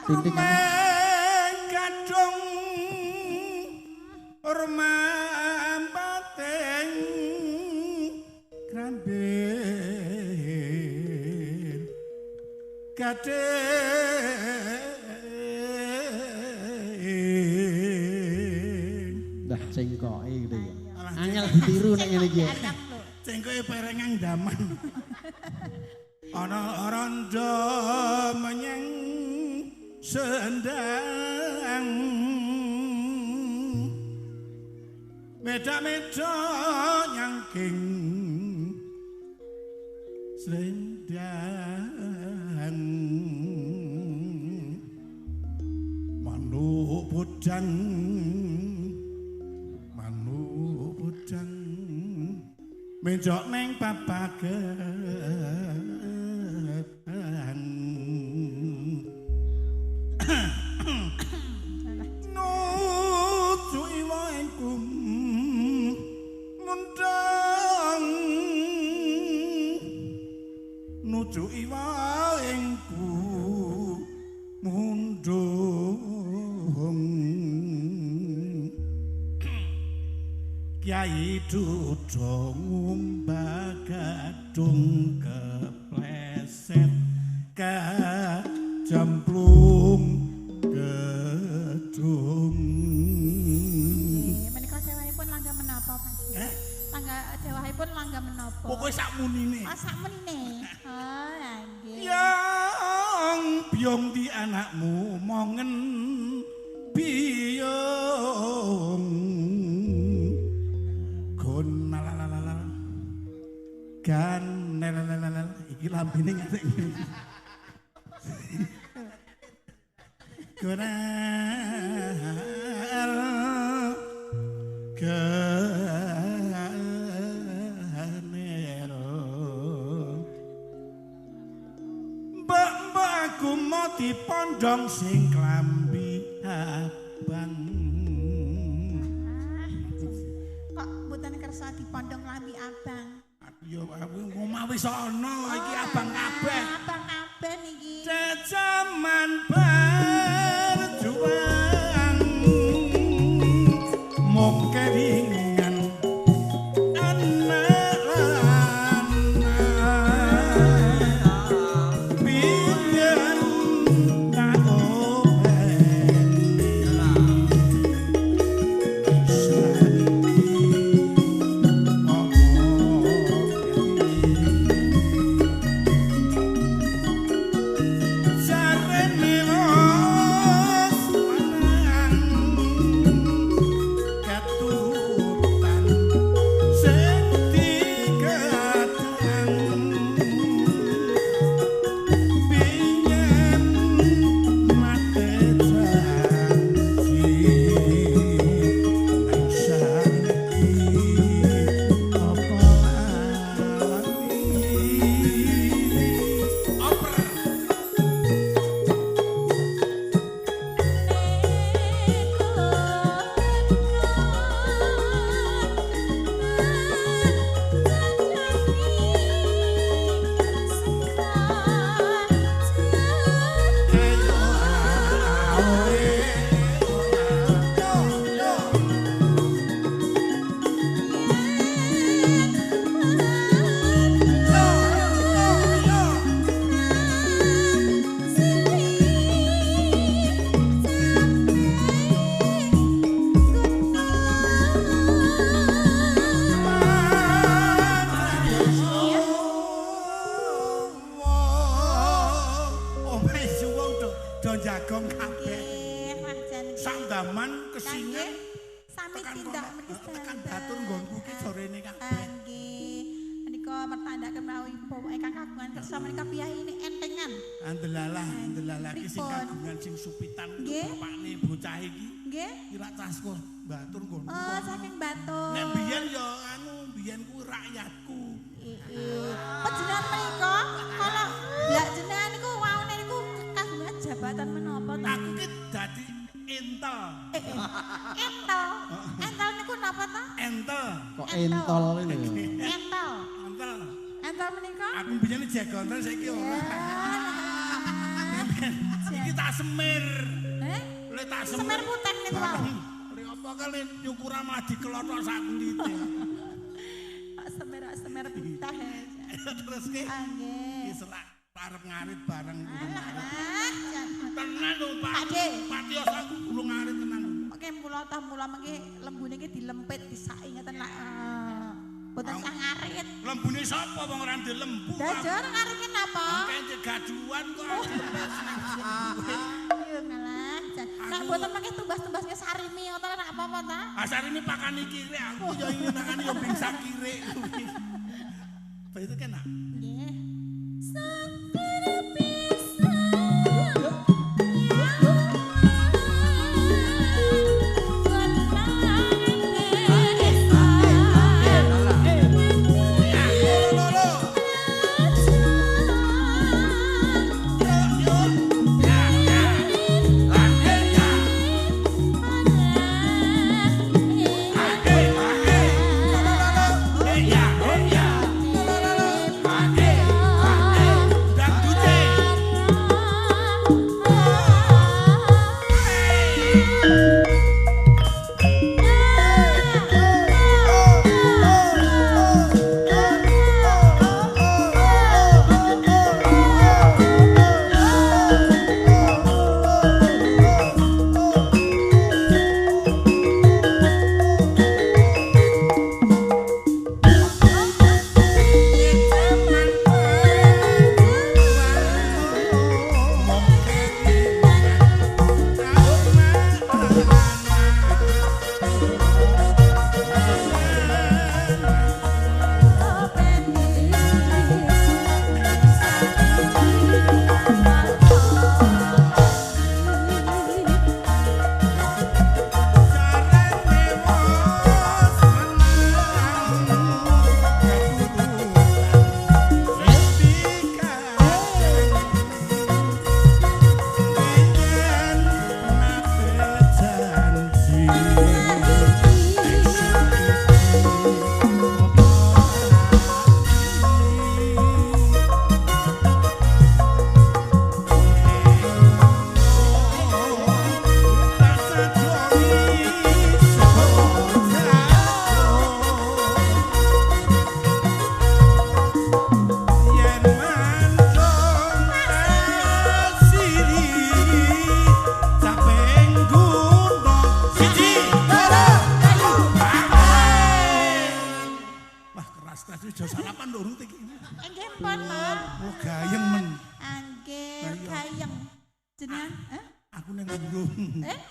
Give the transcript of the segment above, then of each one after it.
Tinting kadung urmampating krambil gading dah cengkoke gitu ya. Angel ditiru nek ngene iki. Cengkoke perengang daman. Ana rondo menyang sendang meda-meda nyangking sendang manuk budang menjok neng papageran nuju iwangku mundang nuju iwangku mundung Kyai Dudo ngumbah gadung kepleset kajemplung gedung. Menika dewahipun langga menapa, Pak? Langga dewahipun langga menapa? Pokoke sakmunine. Oh, sakmunine. Oh, nggih. Yang biong di anakmu mongen biong. Kan iki lambene ngetek ngene. Gonal ganero mbak-mbak aku mau dipondong sing klambi abang. Kok mboten kersa dipondong klambi abang? Yo aku ngomah wis ana iki abang kabeh. Abang kabeh niki. Jaman berjuang mung keringan anak biyen tak Andelalah iki sing kagungan sing supitan bapakne bocah iki. Nggih. Ira tasku Batur nggon. Oh, saking Batur. Nek biyen ya biyen ku rakyatku. Panjenengan menika kalau lak jenengan niku waune niku kagungan jabatan menapa to? Aku ki dadi entel. Entel. Entel niku napa to? Entel. Kok entol ini? Entel. Entel. Entel menika? Aku biyen jagonten saiki ora. Iki iki tak semir. Le tak Semir putih nek wae. Le apa kali nyukuran malah dikelothok sak kulite. Semir putih. Terus ki. Nggih. Ki serak arep ngarit bareng. Alah, tenan lho Pak. Patios aku kulo ngarit tenan lho. Oke, mula mengki lembune iki dilempit disaki ngeten lak. Boten sah ngarit. Lembune sapa wong ora ndek lembu? Dajur ngarit napa? Kayaknya gaduan kok. Yo ngalah. Nek boten mengki tumbas-tumbas ke sarimi ngoten nek apa-apa ta? Sarimi pakani kiri aku yo ingin pakani yo bingsa kiri. Itu kan nak? Nggih.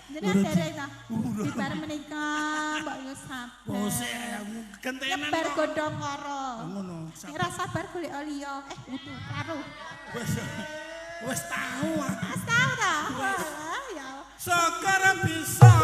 Jenengan derek ta? Bibar menika mbok yo sabar. Nyebar godhong karo. Ngono. Ora sabar golek liya. Butuh karo. Wis tahu. Wis tahu ta? Ya. Sekar bisa